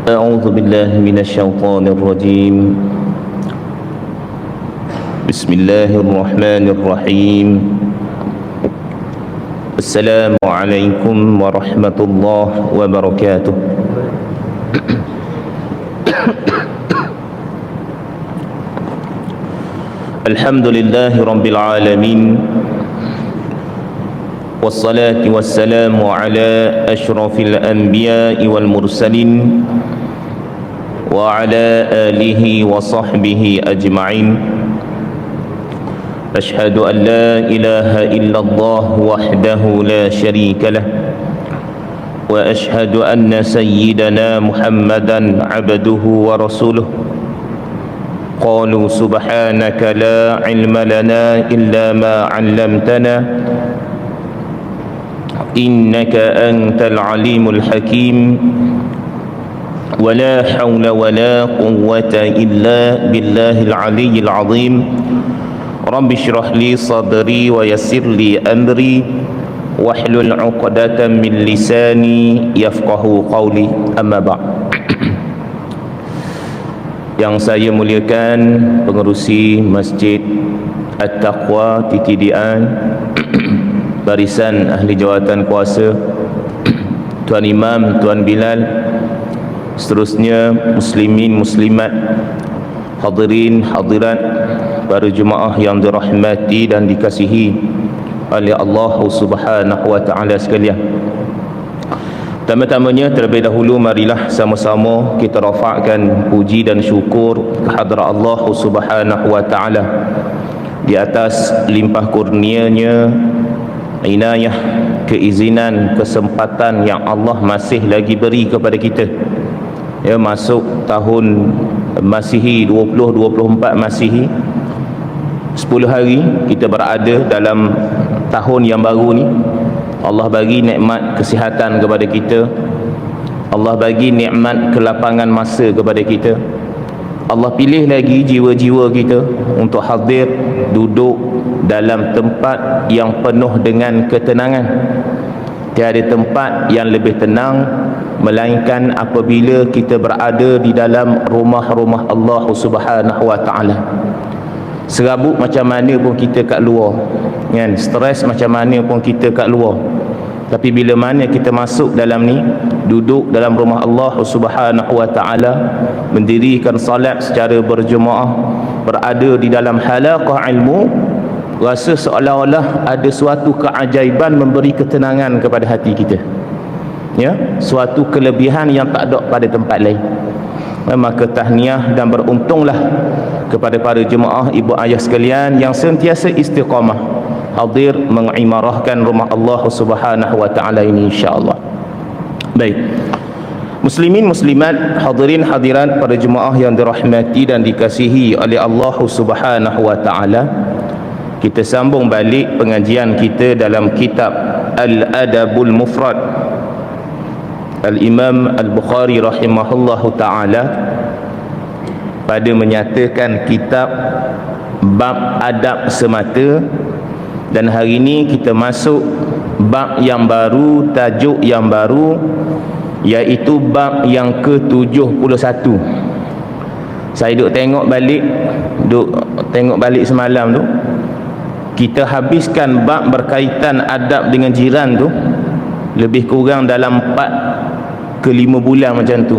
أعوذ بالله من الشيطان الرجيم. بسم الله الرحمن الرحيم. السلام عليكم ورحمة الله وبركاته. الحمد لله رب العالمين، والصلاة والسلام على أشرف الأنبياء والمرسلين وعلى آله وصحبه أجمعين. أشهد أن لا إله إلا الله وحده لا شريك له، وأشهد أن سيدنا محمدا عبده ورسوله. قالوا سبحانك لا علم لنا إلا ما علمتنا إنك أنت العليم الحكيم. ولا حول ولا قوة إلا بالله العلي العظيم. رب اشرح لي صدري ويسر لي أمري واحلل عقدة من لساني يفقه قولي. أما بعد. Yang saya muliakan pengerusi Masjid At-Taqwa TTDI, barisan ahli jawatan kuasa, Tuan Imam, Tuan Bilal, seterusnya muslimin muslimat, hadirin hadirat, para jemaah yang dirahmati dan dikasihi oleh Allah Subhanahu wa taala sekalian. Pertama-tamanya, terlebih dahulu marilah sama-sama kita rafa'kan puji dan syukur kehadrat Allah Subhanahu wa taala di atas limpah kurnianya, inayah, keizinan, kesempatan yang Allah masih lagi beri kepada kita. Ya, masuk tahun Masihi 2024 Masihi, 10 hari kita berada dalam tahun yang baru ni. Allah bagi nikmat kesihatan kepada kita. Allah bagi nikmat kelapangan masa kepada kita. Allah pilih lagi jiwa-jiwa kita untuk hadir duduk dalam tempat yang penuh dengan ketenangan. Tiada tempat yang lebih tenang melainkan apabila kita berada di dalam rumah-rumah Allah Subhanahu wa taala. Serabut macam mana pun kita kat luar, kan, stres macam mana pun kita kat luar, tapi bila mana kita masuk dalam ni, duduk dalam rumah Allah Subhanahu wa taala, mendirikan salat secara berjemaah, berada di dalam halaqah ilmu, rasa seolah-olah ada suatu keajaiban memberi ketenangan kepada hati kita. Ya, suatu kelebihan yang tak ada pada tempat lain. Maka tahniah dan beruntunglah kepada para jemaah, ibu ayah sekalian yang sentiasa istiqamah hadir mengimarahkan rumah Allah Subhanahu wa taala ini, insya-Allah. Baik. Muslimin muslimat, hadirin hadirat, para jemaah yang dirahmati dan dikasihi oleh Allah Subhanahu wa taala. Kita sambung balik pengajian kita dalam kitab Al-Adabul Mufrad Al-Imam Al-Bukhari rahimahullahu ta'ala, pada menyatakan kitab bab adab semata. Dan hari ini kita masuk bab yang baru, tajuk yang baru, iaitu bab yang ke-71. Saya duk tengok balik semalam tu, kita habiskan bab berkaitan adab dengan jiran tu lebih kurang dalam 4 ke 5 bulan macam tu.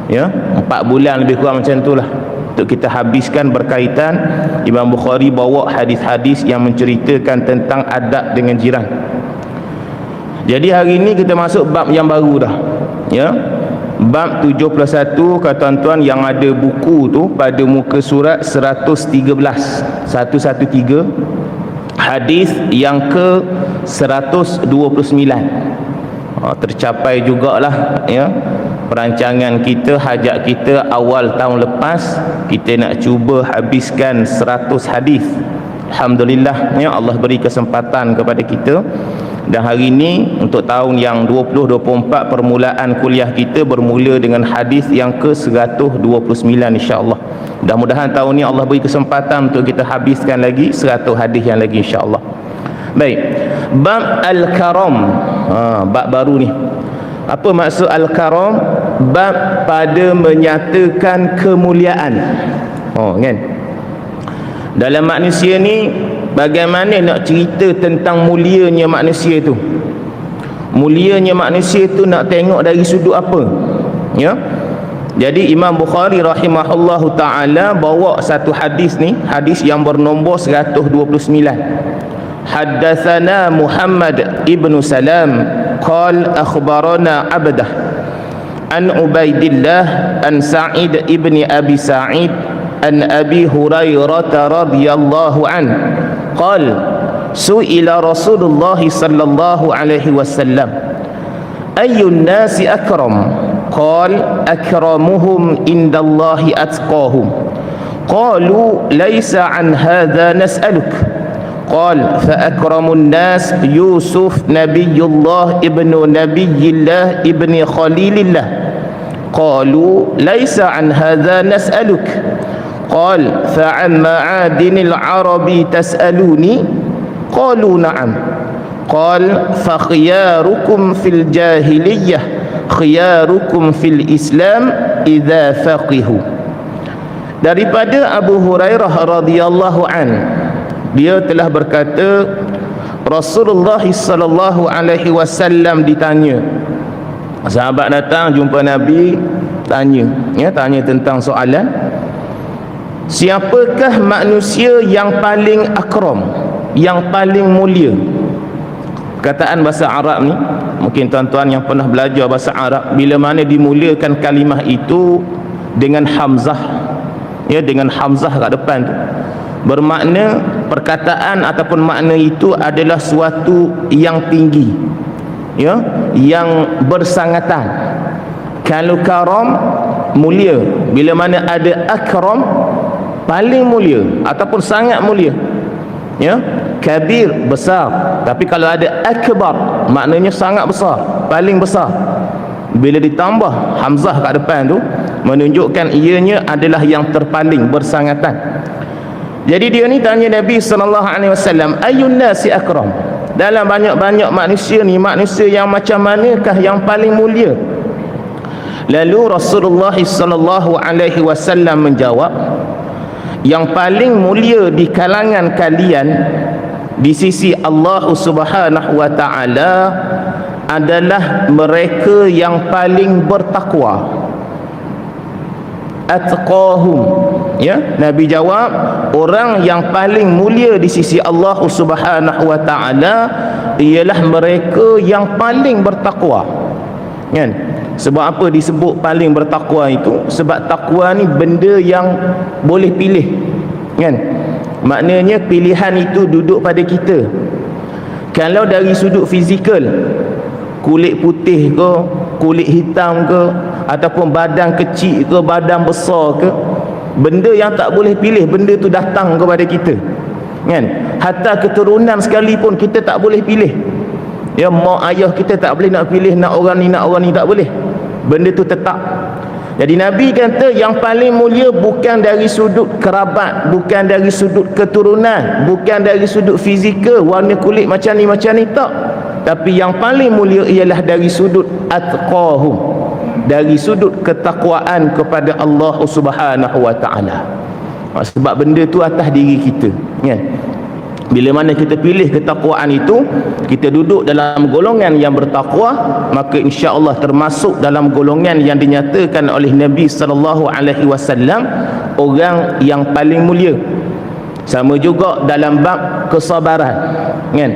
Ya, 4 bulan lebih kurang macam tu lah untuk kita habiskan berkaitan. Imam Bukhari bawa hadis-hadis yang menceritakan tentang adab dengan jiran. Jadi hari ini kita masuk bab yang baru dah. Ya, bab 71, kata tuan-tuan yang ada buku tu, pada muka surat 113, hadis yang ke 129. Tercapai jugalah, ya, perancangan kita, hajat kita awal tahun lepas. Kita nak cuba habiskan 100 hadis. Alhamdulillah, ya, Allah beri kesempatan kepada kita. Dan hari ini untuk tahun yang 2024, permulaan kuliah kita bermula dengan hadis yang ke 129, insya-Allah. Mudah-mudahan tahun ni Allah beri kesempatan untuk kita habiskan lagi 100 hadis yang lagi, insya-Allah. Baik, bab al-karam, bab baru ni. Apa maksud al-karam? Bab pada menyatakan kemuliaan. Kan? Dalam manusia ni, bagaimana nak cerita tentang mulianya manusia tu? Mulianya manusia tu nak tengok dari sudut apa? Ya. Jadi Imam Bukhari rahimahullahu taala bawa satu hadis ni, hadis yang bernombor 129. Haddatsana Muhammad ibn Salam qala akhbarana Abdah an Ubaidillah an Sa'id ibn Abi Sa'id an Abi Hurairah radhiyallahu an qala su'ila Rasulullah sallallahu alaihi wasallam ayyun nasi akram قال أكرمهم عند الله أتقاهم قالوا ليس عن هذا نسألك قال فأكرم الناس يوسف نبي الله ابن نبي الله ابن خليل الله قالوا ليس عن هذا نسألك قال فعن معادن العرب تسألوني قالوا نعم قال فخياركم في الجاهلية khiyarukum fil Islam idza faqihu. Daripada Abu Hurairah radhiyallahu an, dia telah berkata Rasulullah sallallahu alaihi wasallam ditanya. Sahabat datang jumpa Nabi, tanya tentang soalan, siapakah manusia yang paling akram, yang paling mulia? Perkataan bahasa Arab ni, mungkin tuan-tuan yang pernah belajar bahasa Arab, bila mana dimuliakan kalimah itu dengan hamzah, ya, dengan hamzah kat depan tu, bermakna perkataan ataupun makna itu adalah suatu yang tinggi, ya, yang bersangatan. Kalau karam, mulia. Bila mana ada akram, paling mulia ataupun sangat mulia, ya. Kabir, besar. Tapi kalau ada akbar, maknanya sangat besar, paling besar. Bila ditambah hamzah kat depan tu, menunjukkan ianya adalah yang terpaling, bersangatan. Jadi dia ni tanya Nabi SAW, ayun nasi akram, dalam banyak-banyak manusia ni, manusia yang macam manakah yang paling mulia? Lalu Rasulullah SAW menjawab, yang paling mulia di kalangan kalian di sisi Allah Subhanahu wa taala adalah mereka yang paling bertakwa. Atqahum, ya, Nabi jawab, orang yang paling mulia di sisi Allah Subhanahu wa taala ialah mereka yang paling bertakwa. Kan? Sebab apa disebut paling bertakwa itu? Sebab takwa ni benda yang boleh pilih, kan? Maknanya pilihan itu duduk pada kita. Kalau dari sudut fizikal, kulit putih ke, kulit hitam ke, ataupun badan kecil ke, badan besar ke, benda yang tak boleh pilih, benda tu datang kepada kita, kan? Hatta keturunan sekalipun kita tak boleh pilih. Ya, mak ayah kita tak boleh nak pilih nak orang ni tak boleh. Benda tu tetap. Jadi Nabi kata yang paling mulia bukan dari sudut kerabat, bukan dari sudut keturunan, bukan dari sudut fizikal, warna kulit macam ni tak. Tapi yang paling mulia ialah dari sudut atqahum, dari sudut ketakwaan kepada Allah Subhanahu wa taala. Sebab benda tu atas diri kita, kan? Bila mana kita pilih ketakwaan itu, kita duduk dalam golongan yang bertakwa, maka insya-Allah termasuk dalam golongan yang dinyatakan oleh Nabi sallallahu alaihi wasallam orang yang paling mulia. Sama juga dalam bab kesabaran, kan?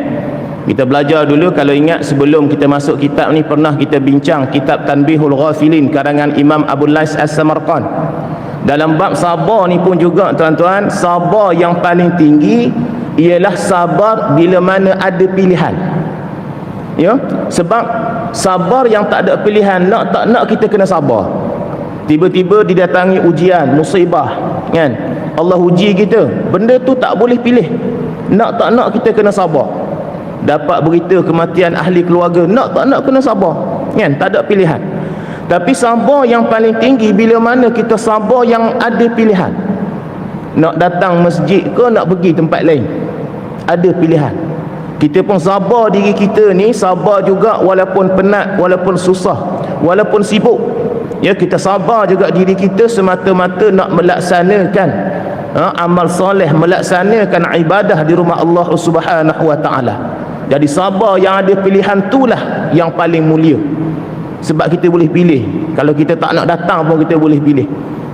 Kita belajar dulu, kalau ingat sebelum kita masuk kitab ni pernah kita bincang kitab Tanbihul Ghafilin karangan Imam Abu Lais As-Samarqand. Dalam bab sabar ni pun juga tuan-tuan, sabar yang paling tinggi ialah sabar bila mana ada pilihan, ya. Sebab sabar yang tak ada pilihan, nak tak nak kita kena sabar. Tiba-tiba didatangi ujian, musibah, kan? Allah uji kita, benda tu tak boleh pilih, nak tak nak kita kena sabar. Dapat berita kematian ahli keluarga, nak tak nak kena sabar, kan? Tak ada pilihan. Tapi sabar yang paling tinggi bila mana kita sabar yang ada pilihan. Nak datang masjid ke nak pergi tempat lain, ada pilihan. Kita pun sabar diri kita ni, sabar juga walaupun penat, walaupun susah, walaupun sibuk. Ya, kita sabar juga diri kita semata-mata nak melaksanakan amal soleh, melaksanakan ibadah di rumah Allah Subhanahu wa taala. Jadi sabar yang ada pilihan itulah yang paling mulia. Sebab kita boleh pilih. Kalau kita tak nak datang pun kita boleh pilih.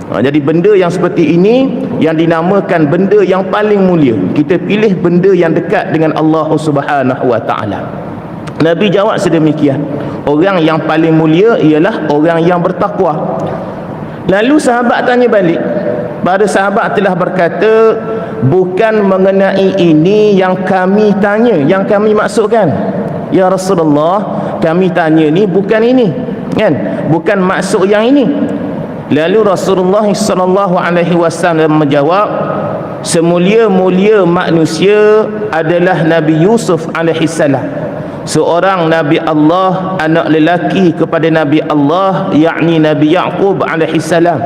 Jadi benda yang seperti ini yang dinamakan benda yang paling mulia. Kita pilih benda yang dekat dengan Allah Subhanahu wa taala. Nabi jawab sedemikian. Orang yang paling mulia ialah orang yang bertakwa. Lalu sahabat tanya balik. Para sahabat telah berkata, bukan mengenai ini yang kami tanya, yang kami maksudkan. Ya Rasulullah, kami tanya ni bukan ini, kan? Bukan maksud yang ini. Lalu Rasulullah sallallahu alaihi wasallam menjawab, semulia-mulia manusia adalah Nabi Yusuf alaihi salam, seorang Nabi Allah, anak lelaki kepada Nabi Allah, yakni Nabi Yaqub alaihi salam,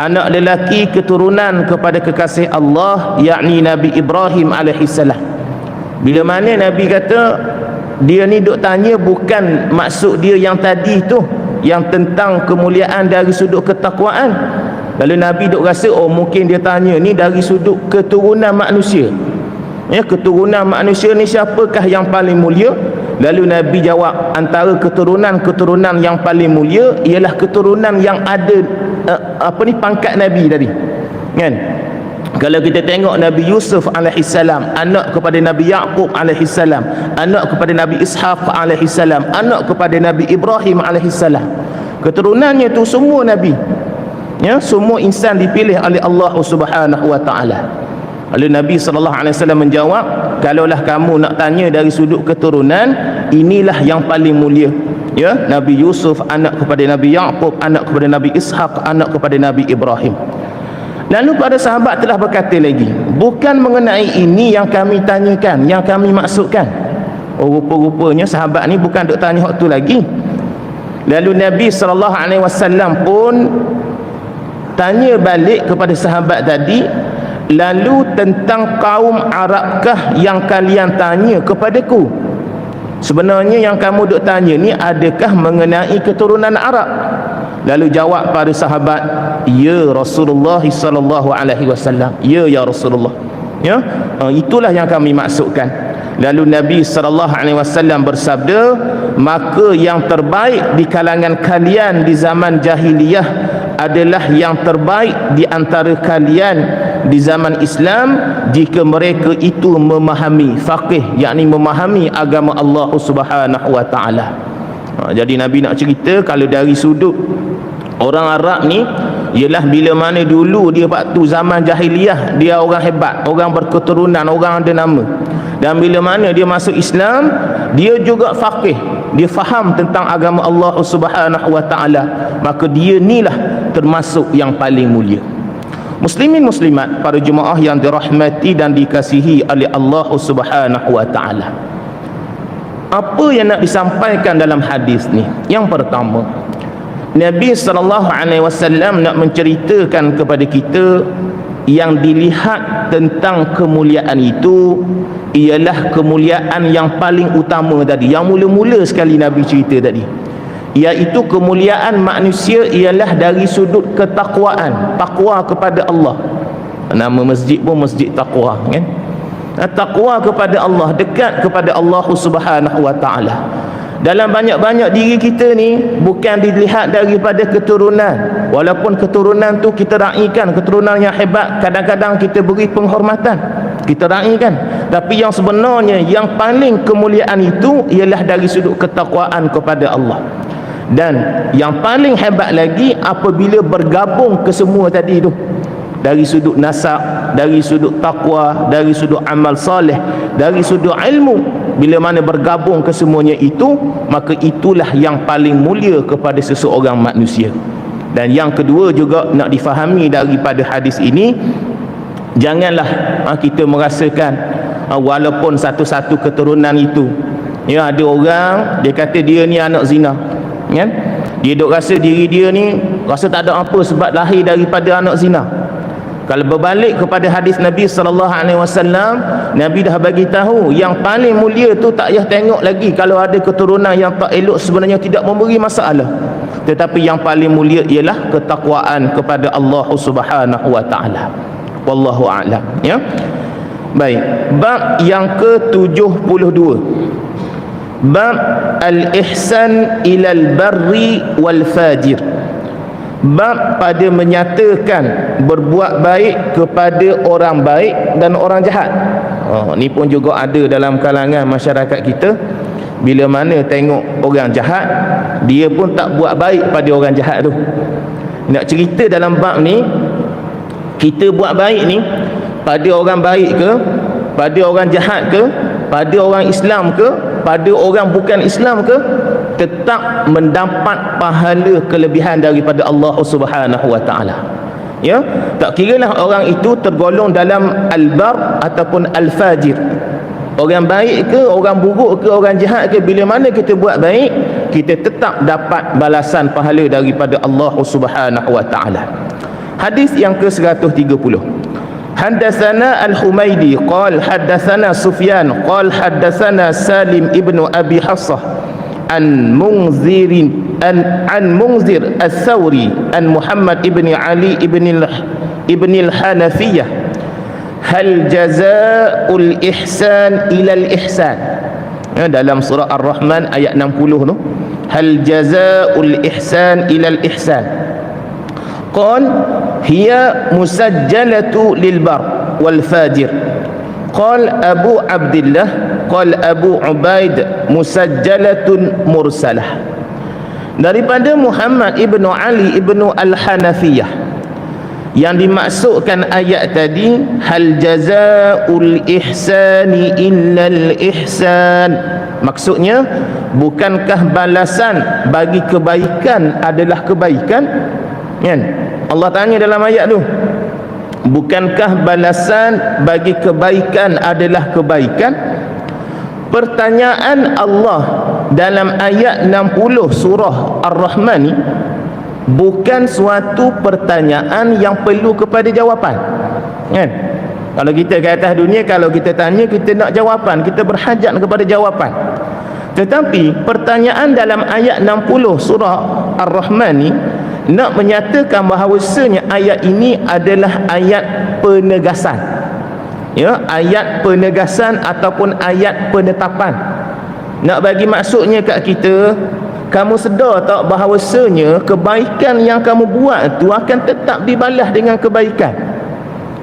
anak lelaki keturunan kepada kekasih Allah, yakni Nabi Ibrahim alaihi salam. Bila mana Nabi kata dia ni duk tanya bukan maksud dia yang tadi tu, yang tentang kemuliaan dari sudut ketakwaan. Lalu Nabi duk rasa mungkin dia tanya ni dari sudut keturunan manusia. Ya, keturunan manusia ni siapakah yang paling mulia? Lalu Nabi jawab, antara keturunan-keturunan yang paling mulia ialah keturunan yang ada pangkat Nabi tadi. Kan? Kalau kita tengok Nabi Yusuf alaihi salam, anak kepada Nabi Yaqub alaihi salam, anak kepada Nabi Ishaq alaihi salam, anak kepada Nabi Ibrahim alaihi salam. Keturunannya tu semua nabi. Ya, semua insan dipilih oleh Allah Subhanahu wa taala. Lalu Nabi sallallahu alaihi wasallam menjawab, kalaulah kamu nak tanya dari sudut keturunan, inilah yang paling mulia. Ya, Nabi Yusuf anak kepada Nabi Yaqub, anak kepada Nabi Ishaq, anak kepada Nabi Ibrahim. Lalu para sahabat telah berkata lagi, bukan mengenai ini yang kami tanyakan, yang kami maksudkan. Rupa-rupanya sahabat ni bukan duk tanya hak tu lagi. Lalu Nabi SAW pun tanya balik kepada sahabat tadi, lalu tentang kaum Arabkah yang kalian tanya kepadaku? Sebenarnya yang kamu duk tanya ni adakah mengenai keturunan Arab? Lalu jawab para sahabat, ya Rasulullah sallallahu alaihi wasallam, ya Rasulullah. Ya, itulah yang kami maksudkan. Lalu Nabi sallallahu alaihi wasallam bersabda, maka yang terbaik di kalangan kalian di zaman jahiliyah adalah yang terbaik di antara kalian di zaman Islam jika mereka itu memahami faqih, yakni memahami agama Allah Subhanahu wa taala. Jadi Nabi nak cerita kalau dari sudut orang Arab ni ialah bila mana dulu dia waktu zaman jahiliyah dia orang hebat, orang berketurunan, orang ada nama. Dan bila mana dia masuk Islam, dia juga faqih, dia faham tentang agama Allah Subhanahu wa taala, maka dia nilah termasuk yang paling mulia. Muslimin muslimat, para jemaah yang dirahmati dan dikasihi oleh Allah Subhanahu wa taala. Apa yang nak disampaikan dalam hadis ni? Yang pertama, Nabi SAW nak menceritakan kepada kita yang dilihat tentang kemuliaan itu ialah kemuliaan yang paling utama tadi, yang mula-mula sekali Nabi cerita tadi, iaitu kemuliaan manusia ialah dari sudut ketakwaan, takwa kepada Allah. Nama masjid pun masjid takwa, kan? Takwa kepada Allah, dekat kepada Allah Subhanahu wa taala. Dalam banyak-banyak diri kita ni bukan dilihat daripada keturunan, walaupun keturunan tu kita raikan, keturunan yang hebat, kadang-kadang kita beri penghormatan, kita raikan, tapi yang sebenarnya yang paling kemuliaan itu ialah dari sudut ketakwaan kepada Allah. Dan yang paling hebat lagi apabila bergabung ke semua tadi tu, dari sudut nasab, dari sudut takwa, dari sudut amal soleh, dari sudut ilmu, bila mana bergabung ke semuanya itu, maka itulah yang paling mulia kepada seseorang manusia. Dan yang kedua juga nak difahami daripada hadis ini, janganlah kita merasakan walaupun satu-satu keturunan itu, ya, ada orang dia kata dia ni anak zina, kan? Dia duk rasa diri dia ni rasa tak ada apa sebab lahir daripada anak zina. Kalau berbalik kepada hadis Nabi sallallahu alaihi wasallam, Nabi dah bagi tahu yang paling mulia tu tak payah tengok lagi kalau ada keturunan yang tak elok, sebenarnya tidak memberi masalah. Tetapi yang paling mulia ialah ketakwaan kepada Allah Subhanahu wa taala. Wallahu a'lam, ya. Baik, bab yang ke-72. Bab al-ihsan ilal barri wal fajir. Bab pada menyatakan berbuat baik kepada orang baik dan orang jahat. Ni pun juga ada dalam kalangan masyarakat kita. Bila mana tengok orang jahat, dia pun tak buat baik pada orang jahat tu. Nak cerita dalam bab ni, kita buat baik ni pada orang baik ke, pada orang jahat ke, pada orang Islam ke, pada orang bukan Islam ke, tetap mendapat pahala kelebihan daripada Allah Subhanahu wa taala. Ya, tak kiralah orang itu tergolong dalam al-bar ataupun al-fajir. Orang baik ke, orang buruk ke, orang jahat ke, bila mana kita buat baik, kita tetap dapat balasan pahala daripada Allah Subhanahu wa taala. Hadis yang ke-130. Haddatsana Al-Humaidi qala haddatsana Sufyan qala haddatsana Salim ibnu Abi Hafsah an Munzir Al-Thawri an Muhammad ibn Ali ibn al-Hanafiyah, hal jazaa'ul ihsan ila al-ihsan. Dalam surah Ar-Rahman ayat 60 tu, hal jazaa'ul ihsan ila al-ihsan. Qal hiya musajjalatu lil bar wal fajir. Qal Abu Abdullah qal Abu Ubaid musajjalatun mursalah. Daripada Muhammad ibnu Ali ibnu al-Hanafiyah, yang dimaksudkan ayat tadi, hal jazaa'ul ihsani illal ihsan, maksudnya bukankah balasan bagi kebaikan adalah kebaikan? Kan? Allah tanya dalam ayat tu, bukankah balasan bagi kebaikan adalah kebaikan? Pertanyaan Allah dalam ayat 60 surah Ar-Rahman ni bukan suatu pertanyaan yang perlu kepada jawapan. Kan? Kalau kita ke atas dunia, kalau kita tanya, kita nak jawapan, kita berhajat kepada jawapan. Tetapi pertanyaan dalam ayat 60 surah Ar-Rahman ni nak menyatakan bahawasanya ayat ini adalah ayat penegasan. Ya, ayat penegasan ataupun ayat penetapan. Nak bagi maksudnya kat kita, kamu sedar tak bahawasanya kebaikan yang kamu buat tu akan tetap dibalas dengan kebaikan.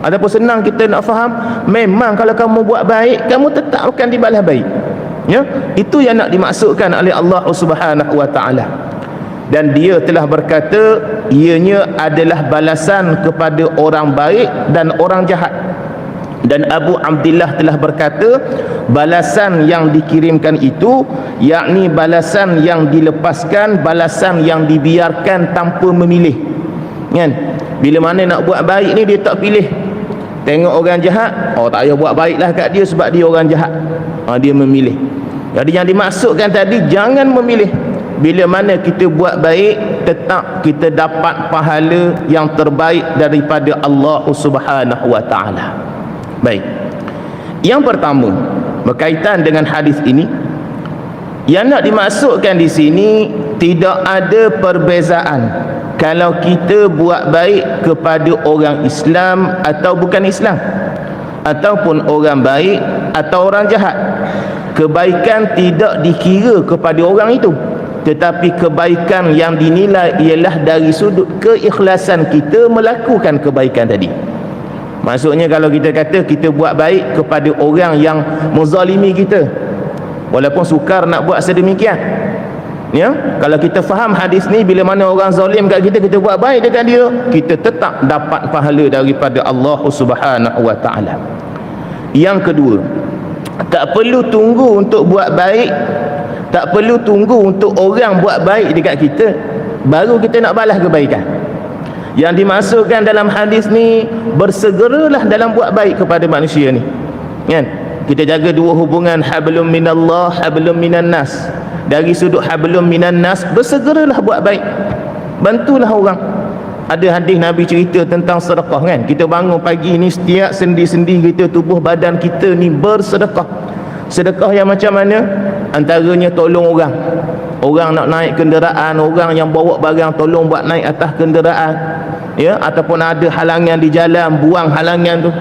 Ataupun senang kita nak faham, memang kalau kamu buat baik, kamu tetap akan dibalas baik. Ya, itu yang nak dimaksudkan oleh Allah Subhanahu wa taala. Dan dia telah berkata ianya adalah balasan kepada orang baik dan orang jahat. Dan Abu Abdullah telah berkata balasan yang dikirimkan itu yakni balasan yang dilepaskan, balasan yang dibiarkan tanpa memilih. Kan? Bila mana nak buat baik ni dia tak pilih. Tengok orang jahat, tak payah buat baiklah kat dia sebab dia orang jahat. Dia memilih. Jadi yang dimaksudkan tadi, jangan memilih. Bila mana kita buat baik, tetap kita dapat pahala yang terbaik daripada Allah Subhanahu wa taala. Baik. Yang pertama, berkaitan dengan hadis ini, yang nak dimaksudkan di sini tidak ada perbezaan kalau kita buat baik kepada orang Islam atau bukan Islam, ataupun orang baik atau orang jahat. Kebaikan tidak dikira kepada orang itu, tetapi kebaikan yang dinilai ialah dari sudut keikhlasan kita melakukan kebaikan tadi. Maksudnya kalau kita kata kita buat baik kepada orang yang menzalimi kita, walaupun sukar nak buat sedemikian, ya, kalau kita faham hadis ni, bila mana orang zalim kat kita, kita buat baik dekat dia, kita tetap dapat pahala daripada Allah Subhanahu wa taala. Yang kedua, tak perlu tunggu untuk buat baik, tak perlu tunggu untuk orang buat baik dekat kita baru kita nak balas kebaikan. Yang dimasukkan dalam hadis ni, bersegeralah dalam buat baik kepada manusia ni. Kan? Kita jaga dua hubungan, hablum minallah, hablum minan nas. Dari sudut hablum minan nas, bersegeralah buat baik. Bantulah orang. Ada hadis Nabi cerita tentang sedekah kan. Kita bangun pagi ni setiap sendi-sendi kita, tubuh badan kita ni bersedekah. Sedekah yang macam mana? Antaranya tolong orang. Orang nak naik kenderaan, orang yang bawa barang tolong buat naik atas kenderaan, ya, ataupun ada halangan di jalan, buang halangan tu.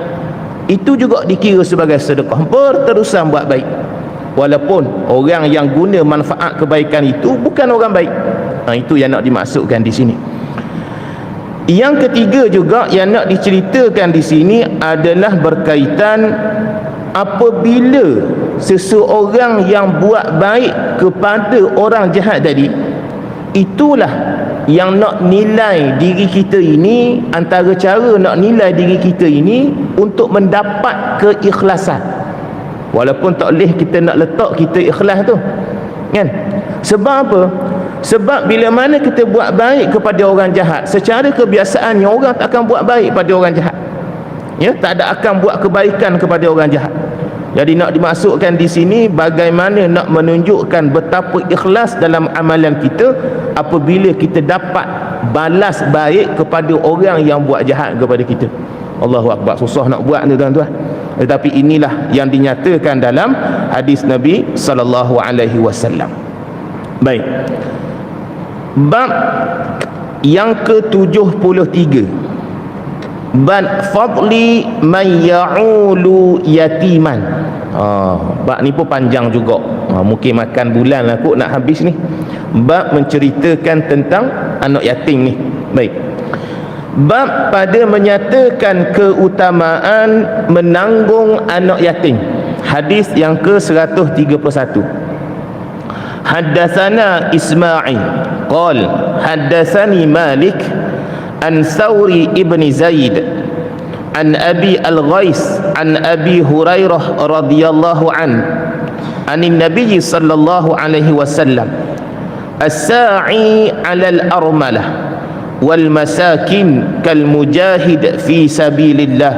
Itu juga dikira sebagai sedekah. Berterusan buat baik. Walaupun orang yang guna manfaat kebaikan itu bukan orang baik. Itu yang nak dimaksudkan di sini. Yang ketiga juga yang nak diceritakan di sini adalah berkaitan apabila seseorang yang buat baik kepada orang jahat tadi, itulah yang nak nilai diri kita ini. Antara cara nak nilai diri kita ini untuk mendapat keikhlasan. Walaupun tak boleh kita nak letak kita ikhlas tu kan. Sebab apa? Sebab bila mana kita buat baik kepada orang jahat, secara kebiasaannya orang tak akan buat baik pada orang jahat, ya, tak ada akan buat kebaikan kepada orang jahat. Jadi nak dimaksudkan di sini bagaimana nak menunjukkan betapa ikhlas dalam amalan kita apabila kita dapat balas baik kepada orang yang buat jahat kepada kita. Allahu Akbar, susah nak buat tu tuan-tuan. Tetapi inilah yang dinyatakan dalam hadis Nabi sallallahu alaihi wasallam. Baik. Bab yang ke-73, bab fadli man ya'ulu yatiman. Bab ni pun panjang juga. Mungkin makan bulan lah kot nak habis ni. Bab menceritakan tentang anak yatim ni. Baik. Bab pada menyatakan keutamaan menanggung anak yatim. Hadis yang ke-131. Haddatsana Ismail qal haddatsani Malik an Thawri ibn Zaid an Abi Al-Ghais an Abi Hurairah radhiyallahu an anin Nabi sallallahu alaihi wasallam as-sa'i 'ala al-armalah wal masakin kal mujahid fi sabilillah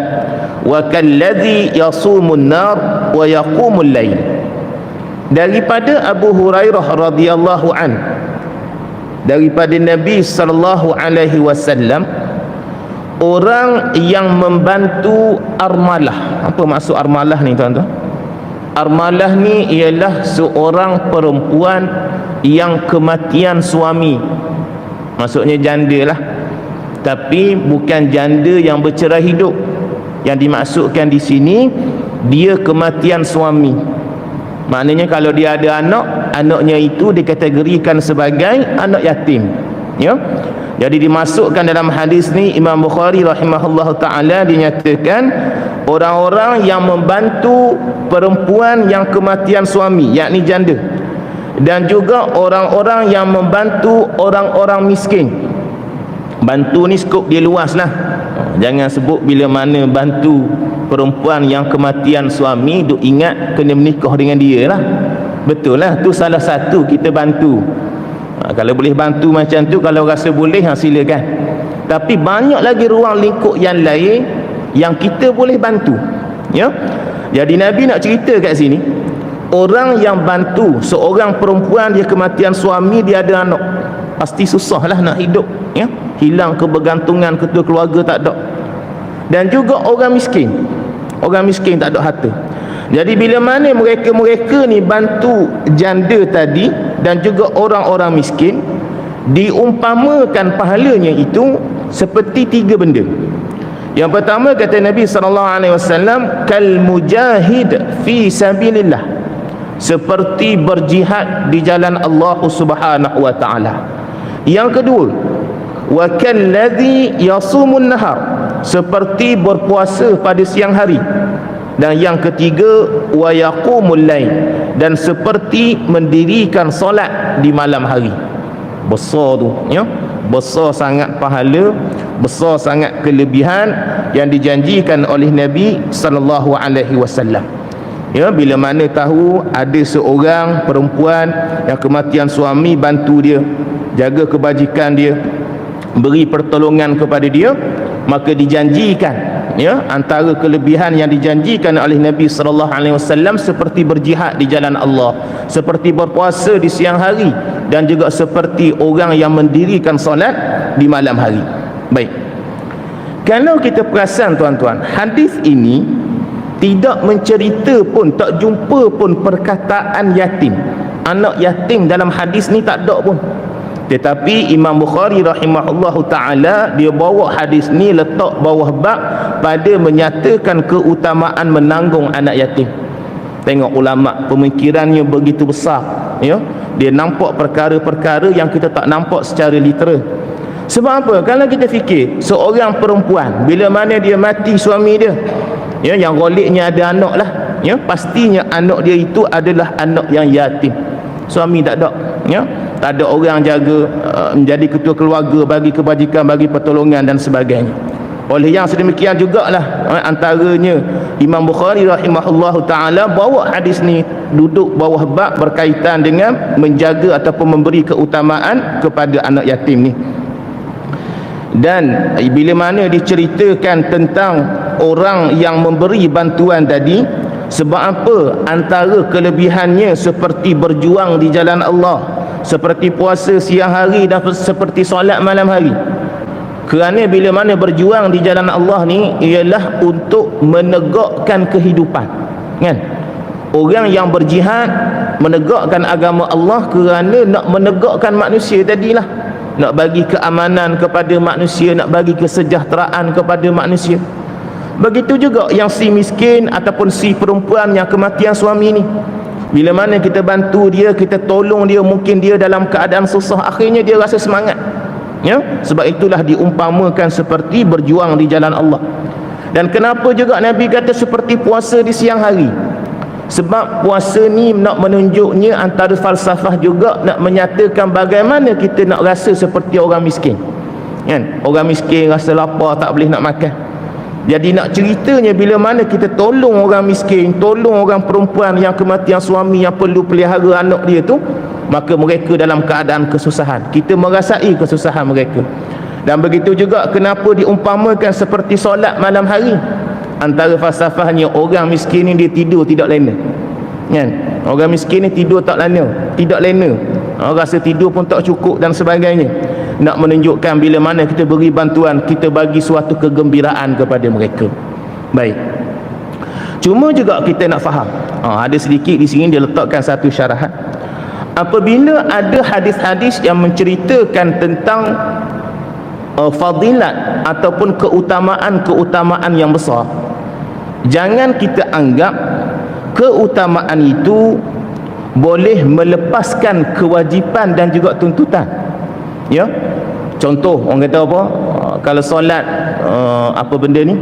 wa kalladhi yasumun nar wa yaqumul lail. Daripada Abu Hurairah radhiyallahu an, daripada Nabi sallallahu alaihi wasallam, orang yang membantu armalah. Apa maksud armalah ni tuan-tuan? Armalah ni ialah seorang perempuan yang kematian suami. Maksudnya janda lah, tapi bukan janda yang bercerai hidup. Yang dimaksudkan di sini dia kematian suami. Maknanya kalau dia ada anak, anaknya itu dikategorikan sebagai anak yatim, ya. Jadi dimasukkan dalam hadis ni Imam Bukhari rahimahullah taala dinyatakan orang-orang yang membantu perempuan yang kematian suami, yakni janda, dan juga orang-orang yang membantu orang-orang miskin. Bantu ni skop dia luas lah. Jangan sebut bila mana bantu perempuan yang kematian suami, duk ingat kena menikah dengan dia lah. Betul lah, tu salah satu kita bantu. Kalau boleh bantu macam tu, kalau rasa boleh, silakan. Tapi banyak lagi ruang lingkup yang lain yang kita boleh bantu, ya. Jadi Nabi nak cerita kat sini, orang yang bantu seorang perempuan dia kematian suami, dia ada anak, pasti susah lah nak hidup, ya. Hilang kebergantungan ketua keluarga tak ada. Dan juga orang miskin tak ada harta. Jadi bila mana mereka-mereka ni bantu janda tadi dan juga orang-orang miskin, diumpamakan pahalanya itu seperti 3 benda. Yang pertama kata Nabi SAW, kal mujahid fi sabilillah, seperti berjihad di jalan Allah Subhanahu wa taala. Yang kedua, wa kalladhi yasumun nahar, seperti berpuasa pada siang hari. Dan yang ketiga, wa yaqumul lail, dan seperti mendirikan solat di malam hari. Besar tu, ya. Besar sangat pahala, besar sangat kelebihan yang dijanjikan oleh Nabi sallallahu alaihi wasallam. Ya, bila mana tahu ada seorang perempuan yang kematian suami, bantu dia, jaga kebajikan dia, beri pertolongan kepada dia, maka dijanjikan, ya, antara kelebihan yang dijanjikan oleh Nabi sallallahu alaihi wasallam seperti berjihad di jalan Allah, seperti berpuasa di siang hari, dan juga seperti orang yang mendirikan solat di malam hari. Baik, kalau kita perasan tuan-tuan, hadis ini tidak mencerita pun, tak jumpa pun perkataan yatim, anak yatim dalam hadis ni tak ada pun. Tetapi Imam Bukhari rahimahullahu ta'ala dia bawa hadis ni letak bawah bab pada menyatakan keutamaan menanggung anak yatim. Tengok ulama pemikirannya begitu besar, ya. Dia nampak perkara-perkara yang kita tak nampak secara literal. Sebab apa? Kalau kita fikir seorang perempuan bila mana dia mati suami dia, ya, yang goliknya ada anak lah, ya, pastinya anak dia itu adalah anak yang yatim. Suami tak ada, ya, tak ada orang jaga, menjadi ketua keluarga, bagi kebajikan, bagi pertolongan dan sebagainya. Oleh yang sedemikian jugalah antaranya Imam Bukhari rahimahullahu ta'ala bawa hadis ni duduk bawah bab berkaitan dengan menjaga ataupun memberi keutamaan kepada anak yatim ni. Dan bila mana diceritakan tentang orang yang memberi bantuan tadi, sebab apa? Antara kelebihannya seperti berjuang di jalan Allah, seperti puasa siang hari dan seperti solat malam hari. Kerana bila mana berjuang di jalan Allah ni ialah untuk menegakkan kehidupan, kan? Orang yang berjihad menegakkan agama Allah kerana nak menegakkan manusia tadilah, nak bagi keamanan kepada manusia, nak bagi kesejahteraan kepada manusia. Begitu juga yang si miskin ataupun si perempuan yang kematian suami ni, bila mana kita bantu dia, kita tolong dia, mungkin dia dalam keadaan susah, akhirnya dia rasa semangat, ya. Sebab itulah diumpamakan seperti berjuang di jalan Allah. Dan kenapa juga Nabi kata seperti puasa di siang hari? Sebab puasa ni nak menunjuknya antara falsafah juga, nak menyatakan bagaimana kita nak rasa seperti orang miskin, kan? Orang miskin rasa lapar, tak boleh nak makan. Jadi nak ceritanya bila mana kita tolong orang miskin, tolong orang perempuan yang kematian suami, yang perlu pelihara anak dia tu, maka mereka dalam keadaan kesusahan, kita merasai kesusahan mereka. Dan begitu juga kenapa diumpamakan seperti solat malam hari. Antara falsafahnya, orang miskin ni dia tidur tidak lena, kan? Orang miskin ni tidur tak lena, tidak lena, rasa tidur pun tak cukup dan sebagainya. Nak menunjukkan bila mana kita beri bantuan, kita bagi suatu kegembiraan kepada mereka. Baik, cuma juga kita nak faham, ada sedikit di sini dia letakkan satu syarahan. Apabila ada hadis-hadis yang menceritakan tentang fadilat ataupun keutamaan-keutamaan yang besar, jangan kita anggap keutamaan itu boleh melepaskan kewajipan dan juga tuntutan, ya. Contoh, orang kata apa, kalau solat apa benda ni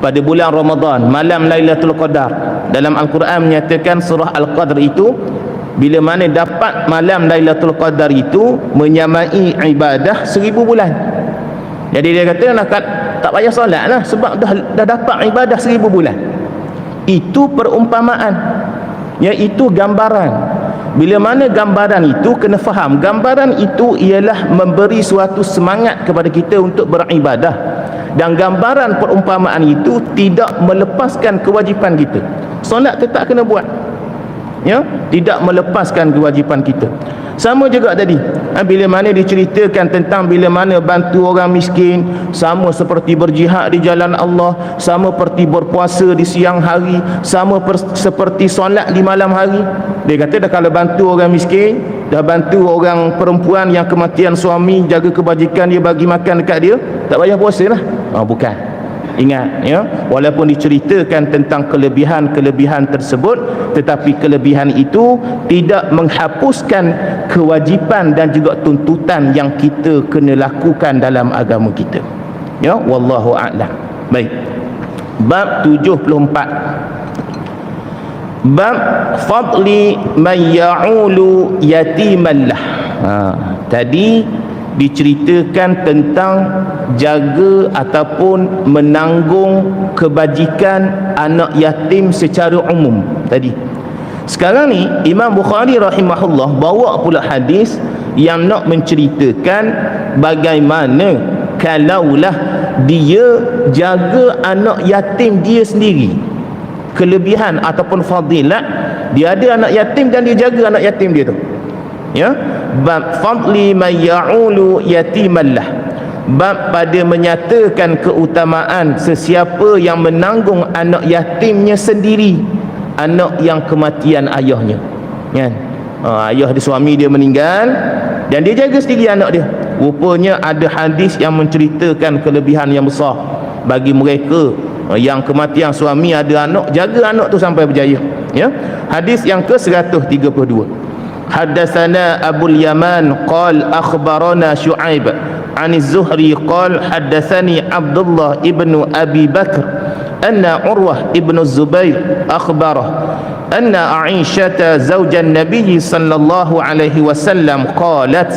pada bulan Ramadan, malam Lailatul Qadar, dalam Al-Quran menyatakan surah Al-Qadr itu, bila mana dapat malam Lailatul Qadar itu menyamai ibadah 1000 bulan. Jadi dia kata nak tak payah solat lah, sebab dah dapat ibadah 1000 bulan. Itu perumpamaan, iaitu gambaran. Bila mana gambaran itu, kena faham, gambaran itu ialah memberi suatu semangat kepada kita untuk beribadah. Dan gambaran perumpamaan itu tidak melepaskan kewajipan kita. Solat tetap kena buat, ya, tidak melepaskan kewajipan kita. Sama juga tadi, bila mana diceritakan tentang bila mana bantu orang miskin, sama seperti berjihad di jalan Allah, sama seperti berpuasa di siang hari, sama seperti solat di malam hari. Dia kata dah, kalau bantu orang miskin, dah bantu orang perempuan yang kematian suami, jaga kebajikan dia, bagi makan dekat dia, tak payah puasa lah. Bukan. Ingat, ya, walaupun diceritakan tentang kelebihan-kelebihan tersebut, tetapi kelebihan itu tidak menghapuskan kewajipan dan juga tuntutan yang kita kena lakukan dalam agama kita. Ya, wallahu a'lam. Baik. Bab 74. Bab fadli man ya'ulu yatimallah. Tadi diceritakan tentang jaga ataupun menanggung kebajikan anak yatim secara umum tadi. Sekarang ni Imam Bukhari rahimahullah bawa pula hadis yang nak menceritakan bagaimana kalaulah dia jaga anak yatim dia sendiri, kelebihan ataupun fadilat dia ada anak yatim dan dia jaga anak yatim dia tu, ya. Bab fadli man ya'ulu yatimallah. bab pada menyatakan keutamaan sesiapa yang menanggung anak yatimnya sendiri, anak yang kematian ayahnya, kan? Ayah dia, suami dia meninggal dan dia jaga sendiri anak dia. Rupanya ada hadis yang menceritakan kelebihan yang besar bagi mereka yang kematian suami ada anak, jaga anak tu sampai berjaya, ya. Hadis yang ke-132. Haddatsana Abul Yaman qala akhbarana Syu'aib an Az-Zuhri qala haddatsani Abdullah ibnu Abi Bakr anna Urwah ibnu Zubair akhbarah anna Aisyah zawjan Nabi sallallahu alaihi wasallam qalat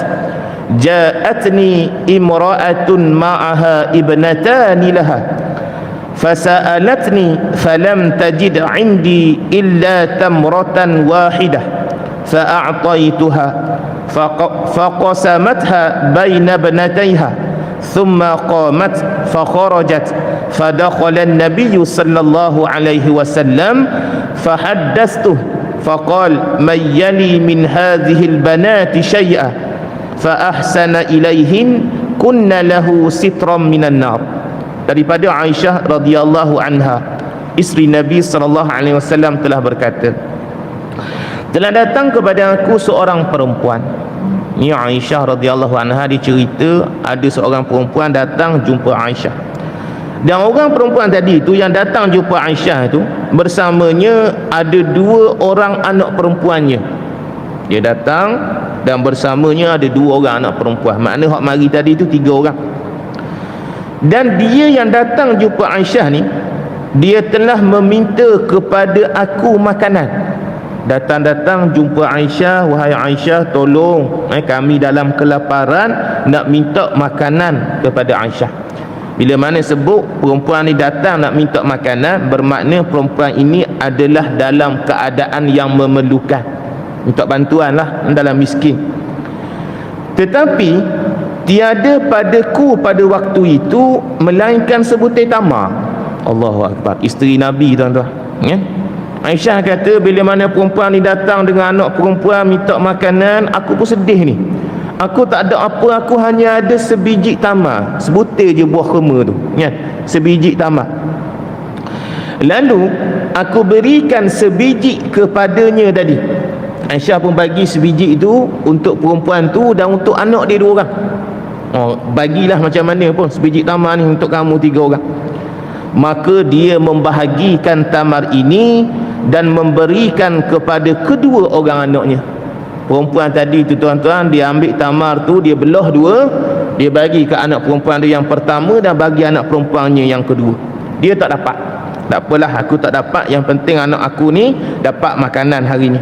ja'atni imra'atun ma'aha ibnatani laha fasa'alatni falam tajid 'indi illa tamratan wahidah فأعطيتها فقسمتها بين ابنتيها ثم قامت فخرجت فدخل النبي صلى الله عليه وسلم فحدثته فقال من يلي من هذه البنات شيئا فأحسن إليهن كن له سترا من النار. Daripada Aisyah radhiyallahu anha, isteri Nabi sallallahu alaihi wasallam telah berkata, telah datang kepada aku seorang perempuan. Ini Aisyah radhiyallahu anha dicerita ada seorang perempuan datang jumpa Aisyah. Dan orang perempuan tadi itu yang datang jumpa Aisyah itu bersamanya ada 2 orang anak perempuannya. Dia datang dan bersamanya ada 2 orang anak perempuan. Makna hak mari tadi itu 3 orang. Dan dia yang datang jumpa Aisyah ni, dia telah meminta kepada aku makanan. Datang-datang jumpa Aisyah, wahai Aisyah, tolong kami dalam kelaparan, nak minta makanan kepada Aisyah. Bila mana sebut perempuan ni datang nak minta makanan, bermakna perempuan ini adalah dalam keadaan yang memerlukan, minta bantuan lah, dalam miskin. Tetapi tiada padaku pada waktu itu melainkan sebutir tamar. Allahu Akbar. Isteri Nabi, tuan-tuan, ya? Aisyah kata bila mana perempuan ni datang dengan anak perempuan minta makanan, aku pun sedih ni. Aku tak ada apa, aku hanya ada sebiji tamar, sebutir je buah kurma tu, ya, sebiji tamar. Lalu aku berikan sebiji kepadanya tadi. Aisyah pun bagi sebiji itu untuk perempuan tu dan untuk anak dia 2 orang. Bagilah macam mana pun sebiji tamar ni untuk kamu 3 orang. Maka dia membahagikan tamar ini dan memberikan kepada kedua orang anaknya. Perempuan tadi tu, tuan-tuan, dia ambil tamar tu, dia belah 2, dia bagi ke anak perempuan dia yang pertama dan bagi anak perempuannya yang kedua. Dia tak dapat. Tak apalah, aku tak dapat, yang penting anak aku ni dapat makanan hari ni.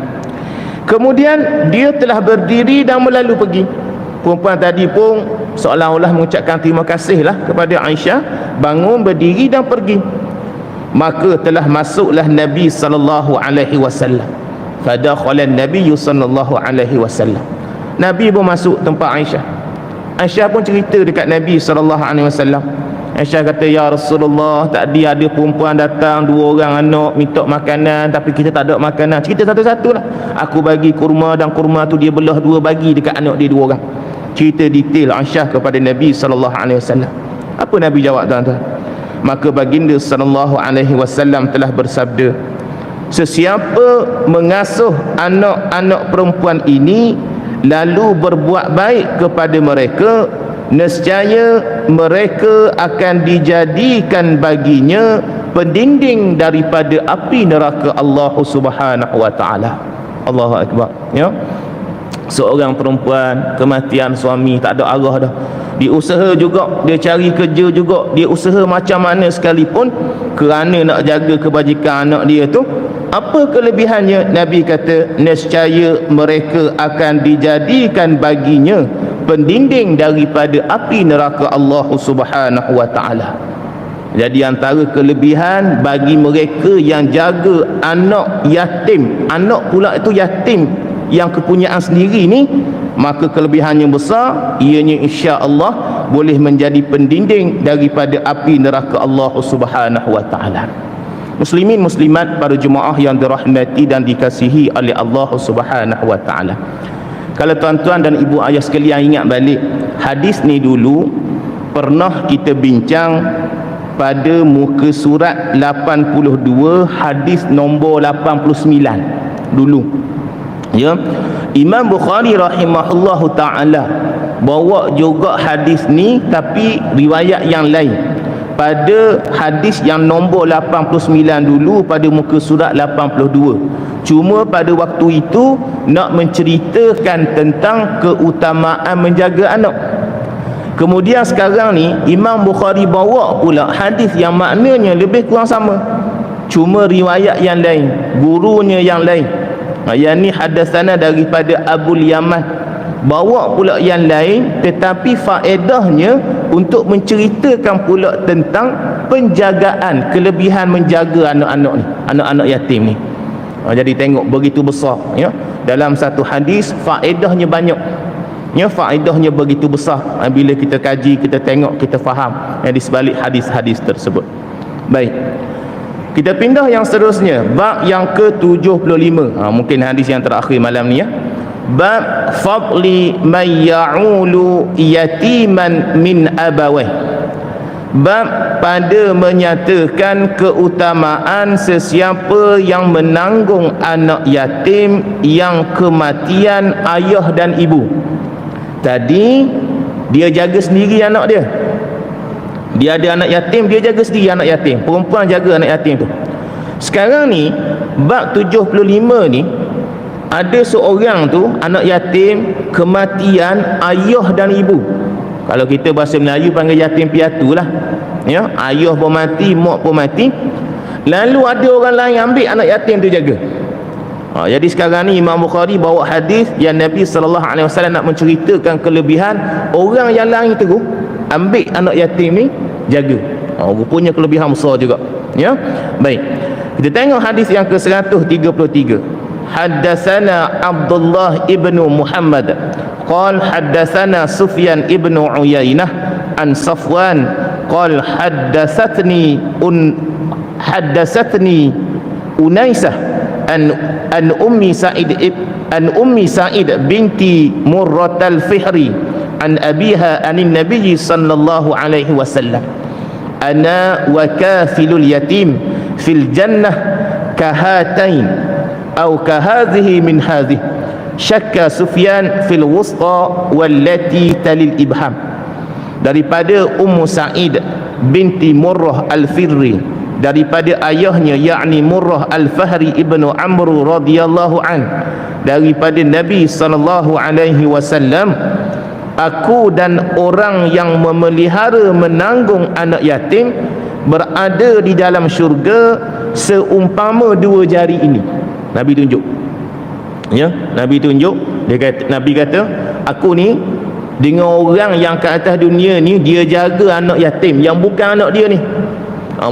Kemudian dia telah berdiri dan berlalu pergi. Perempuan tadi pun seolah-olah mengucapkan terima kasih lah kepada Aisyah, bangun berdiri dan pergi. Maka telah masuklah Nabi sallallahu alaihi wasallam. Fadakhala Nabi sallallahu alaihi wasallam. Nabi pun masuk tempat Aisyah. Aisyah pun cerita dekat Nabi sallallahu alaihi wasallam. Aisyah kata, ya Rasulullah, tadi ada perempuan datang 2 orang anak minta makanan, tapi kita tak ada makanan. Cerita satu-satu lah. Aku bagi kurma dan kurma tu dia belah 2 bagi dekat anak dia 2 orang. Cerita detail Aisyah kepada Nabi sallallahu alaihi wasallam. Apa Nabi jawab, tuan-tuan? Maka baginda sallallahu alaihi wasallam telah bersabda, sesiapa mengasuh anak-anak perempuan ini lalu berbuat baik kepada mereka, nescaya mereka akan dijadikan baginya pendinding daripada api neraka Allah Subhanahu wa taala. Allahu Akbar, ya. Seorang perempuan kematian suami, tak ada arah dah, dia usaha juga, dia cari kerja juga, dia usaha macam mana sekalipun kerana nak jaga kebajikan anak dia tu. Apa kelebihannya? Nabi kata, nescaya mereka akan dijadikan baginya pendinding daripada api neraka Allah Subhanahu wa taala. Jadi antara kelebihan bagi mereka yang jaga anak yatim, anak pula itu yatim yang kepunyaan sendiri ni, maka kelebihannya besar, ianya insya-Allah boleh menjadi pendinding daripada api neraka Allah Subhanahu wa taala. Muslimin muslimat, para jemaah yang dirahmati dan dikasihi oleh Allah Subhanahu wa taala. Kalau tuan-tuan dan ibu ayah sekalian ingat balik hadis ni dulu, pernah kita bincang pada muka surat 82 hadis nombor 89 dulu, ya. Imam Bukhari rahimahullahu ta'ala bawa juga hadis ni tapi riwayat yang lain pada hadis yang nombor 89 dulu pada muka surat 82. Cuma pada waktu itu nak menceritakan tentang keutamaan menjaga anak. Kemudian sekarang ni Imam Bukhari bawa pula hadis yang maknanya lebih kurang sama, cuma riwayat yang lain, gurunya yang lain. Yang ni hadatsana daripada Abul Yaman, bawa pula yang lain, tetapi faedahnya untuk menceritakan pula tentang penjagaan, kelebihan menjaga anak-anak ni, anak-anak yatim ni. Jadi tengok begitu besar, ya. Dalam satu hadis faedahnya banyak, ya, faedahnya begitu besar bila kita kaji, kita tengok, kita faham yang di sebalik hadis-hadis tersebut. Baik, kita pindah yang seterusnya, bab yang ke-75. Mungkin hadis yang terakhir malam ni, ya. Bab fadli man ya'ulu yatiman min abawih. Bab pada menyatakan keutamaan sesiapa yang menanggung anak yatim yang kematian ayah dan ibu. Tadi dia jaga sendiri anak dia, dia ada anak yatim, dia jaga sendiri anak yatim, perempuan jaga anak yatim tu. Sekarang ni bab 75 ni ada seorang tu anak yatim kematian ayah dan ibu. Kalau kita bahasa Melayu panggil yatim piatu lah, ya. Ayah pun mati, mak pun mati, lalu ada orang lain ambil anak yatim tu jaga. Jadi sekarang ni Imam Bukhari bawa hadis yang Nabi SAW nak menceritakan kelebihan orang yang lain tu ambil anak yatim ni jaga. Rupanya kelebihan besar juga, ya. Baik, kita tengok hadis yang ke-133. Haddatsana Abdullah ibnu Muhammad qal haddatsana Sufyan ibnu Uyainah an Safwan qal haddatsatni Unaisah an Ummi Sa'id binti Murrah al-Fihri an abiha anin Nabi sallallahu alaihi wasallam ana wa kafilul yatim fil jannah kahatain atau kahadhihi min hadhihi syakka Sufyan fil wusta wallati talil ibham. Daripada Ummu Sa'id binti Murrah al-Firri, daripada ayahnya yakni Murrah al-Fahri ibnu Amr radhiyallahu an, daripada Nabi sallallahu alaihi wasallam, aku dan orang yang memelihara menanggung anak yatim berada di dalam syurga seumpama dua jari ini. Nabi tunjuk, ya, Nabi tunjuk, Nabi kata aku ni dengan orang yang ke atas dunia ni dia jaga anak yatim yang bukan anak dia ni,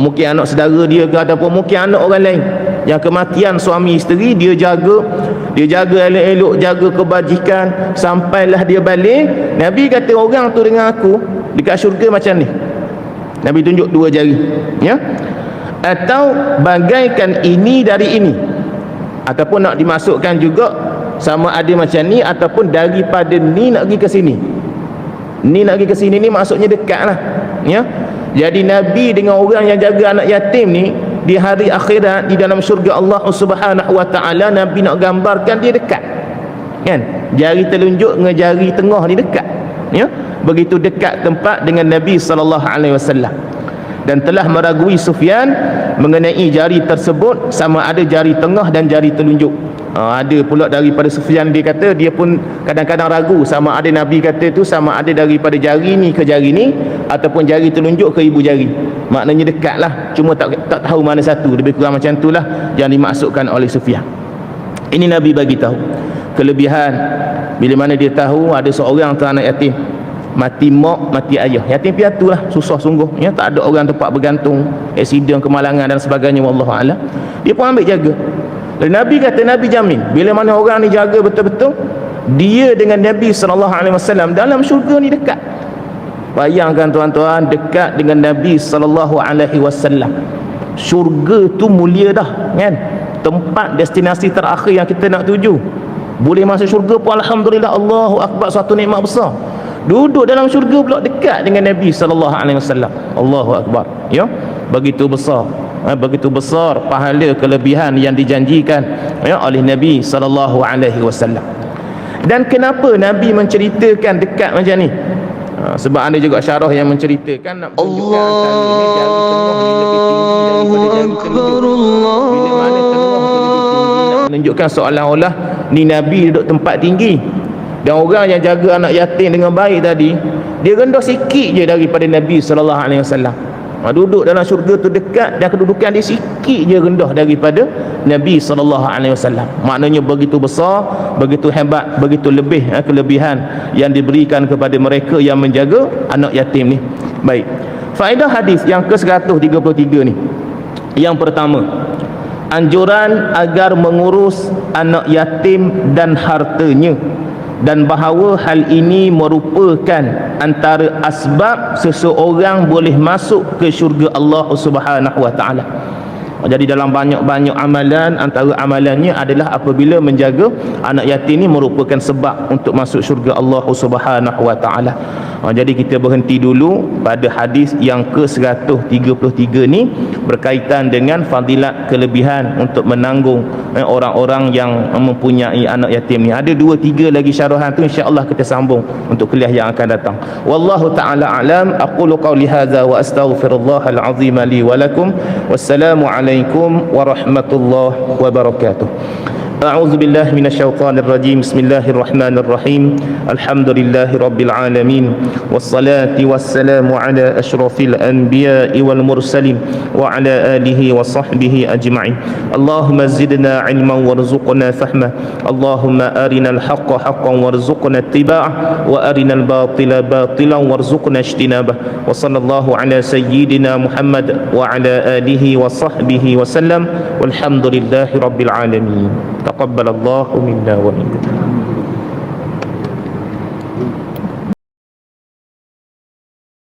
mungkin anak saudara dia ke, ataupun mungkin anak orang lain yang kematian suami isteri, dia jaga elok-elok, jaga kebajikan sampailah dia balik. Nabi kata orang tu dengan aku dekat syurga macam ni. Nabi tunjuk dua jari, ya. Atau bagaikan ini dari ini, ataupun nak dimasukkan juga sama ada macam ni ataupun daripada ni nak pergi ke sini. Ni nak pergi ke sini ni maksudnya dekat lah, ya. Jadi Nabi dengan orang yang jaga anak yatim ni di hari akhirat di dalam syurga Allah Subhanahu wa taala, Nabi nak gambarkan dia dekat, kan? Jari telunjuk dengan jari tengah ni dekat, ya. Begitu dekat tempat dengan Nabi sallallahu alaihi wasallam. Dan telah meragui Sufyan mengenai jari tersebut sama ada jari tengah dan jari telunjuk. Ada pula daripada Sufyan, dia kata dia pun kadang-kadang ragu sama ada Nabi kata tu sama ada daripada jari ni ke jari ni ataupun jari telunjuk ke ibu jari. Maknanya dekat lah, cuma tak tahu mana satu, lebih kurang macam tu lah yang dimaksudkan oleh Sufyan. Ini Nabi bagi tahu kelebihan bila mana dia tahu ada seorang tu anak yatim, mati mak, mati ayah, yatim piatu lah, susah sungguh, ya. Tak ada orang tempat bergantung, aksiden, kemalangan dan sebagainya, wallahu a'lam. Dia pun ambil jaga. Dan Nabi kata, Nabi jamin bila mana orang ni jaga betul-betul, dia dengan Nabi SAW dalam syurga ni dekat. Bayangkan tuan-tuan, dekat dengan Nabi SAW. Syurga tu mulia dah, kan? Tempat destinasi terakhir yang kita nak tuju. Boleh masuk syurga pun alhamdulillah, Allahu akbar, satu nikmat besar. Duduk dalam syurga pula dekat dengan Nabi sallallahu alaihi wasallam. Allahu akbar. Ya, begitu besar. Begitu besar pahala kelebihan yang dijanjikan ya oleh Nabi sallallahu alaihi wasallam. Dan kenapa Nabi menceritakan dekat macam ni? Sebab ada juga syarah yang menceritakan nak menunjukkan antara ini jari tengah ni lebih tinggi daripada jari telunjuk. Bila mana tengah tu lebih tinggi, nak menunjukkan seolah-olah ni Nabi duduk tempat tinggi. Dan orang yang jaga anak yatim dengan baik tadi, dia rendah sikit je daripada Nabi sallallahu alaihi wasallam. Duduk dalam syurga tu dekat dan kedudukan dia sikit je rendah daripada Nabi sallallahu alaihi wasallam. Maknanya begitu besar, begitu hebat, begitu lebih kelebihan yang diberikan kepada mereka yang menjaga anak yatim ni. Baik. Faedah hadis yang ke-133 ni. Yang pertama, anjuran agar mengurus anak yatim dan hartanya, dan bahawa hal ini merupakan antara asbab seseorang boleh masuk ke syurga Allah Subhanahu wa taala. Jadi dalam banyak-banyak amalan, antara amalannya adalah apabila menjaga anak yatim ini merupakan sebab untuk masuk syurga Allah Subhanahu wa taala. Jadi kita berhenti dulu pada hadis yang ke-133 ni berkaitan dengan fadilat kelebihan untuk menanggung orang-orang yang mempunyai anak yatim ni. Ada 2-3 lagi syarahan tu, insya-Allah kita sambung untuk kuliah yang akan datang. Wallahu taala alam. Aqulu qawli hadza wa astaghfirullahal azim li wa lakum. Wassalamu alaikum warahmatullahi wabarakatuh. أعوذ بالله من الشيطان الرجيم. بسم الله الرحمن الرحيم. الحمد لله رب العالمين، والصلاة والسلام على أشرف الأنبياء والمرسلين وعلى آله وصحبه أجمعين. اللهم زدنا علما وارزقنا فهما. اللهم أرنا الحق حقا وارزقنا اتباعه، وأرنا الباطل باطلا وارزقنا اجتنابه. وصلى الله على سيدنا محمد وعلى آله وصحبه وسلم، والحمد لله رب العالمين. تقبل الله منا ومنكم.